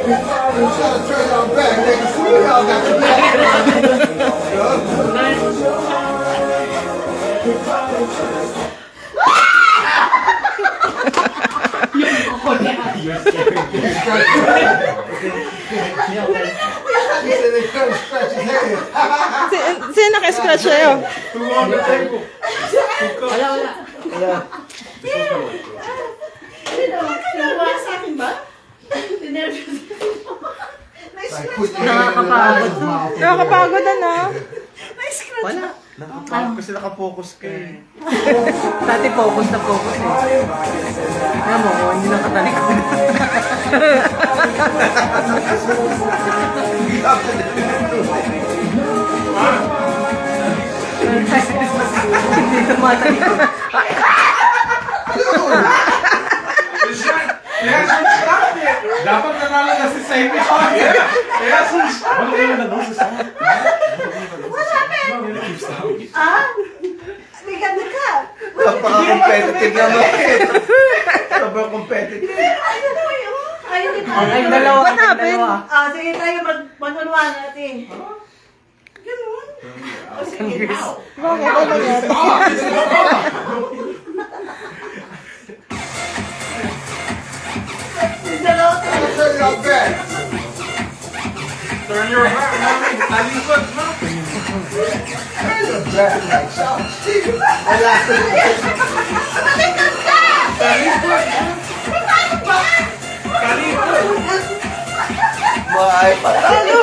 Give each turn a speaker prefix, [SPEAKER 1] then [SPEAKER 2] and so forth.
[SPEAKER 1] gotta turn y'all back, nigga. Screw y'all got your back. He said they couldn't scratch his head.
[SPEAKER 2] Sino naka-scratch sa'yo?
[SPEAKER 3] Wala.
[SPEAKER 4] Wala sa akin ba?
[SPEAKER 3] Nakakapagod.
[SPEAKER 2] Nakakapagod ano?
[SPEAKER 3] Wala. Nakapagod kasi nakapokus ka eh. Dati focus na focus eh. Kaya mo, hindi nakatalikod. Hindi tumatalikod.
[SPEAKER 5] Dapat nanalo na si Saimi. Kaya stop. Ano kaya na si Saimi?
[SPEAKER 4] Liganda ka.
[SPEAKER 3] Napaka-competitive naman. Sobrang competitive. Ay, dalawa.
[SPEAKER 2] What happened?
[SPEAKER 4] Sige tayo mag-unwan natin. Ganun. Sige, now.
[SPEAKER 2] Bakit? Ano nangyari?
[SPEAKER 1] Turn y'all back.
[SPEAKER 5] Turn your back, mami. Talikod, no?
[SPEAKER 1] Turn your back like y'all. Wala.
[SPEAKER 5] Talikod.
[SPEAKER 3] May patalo.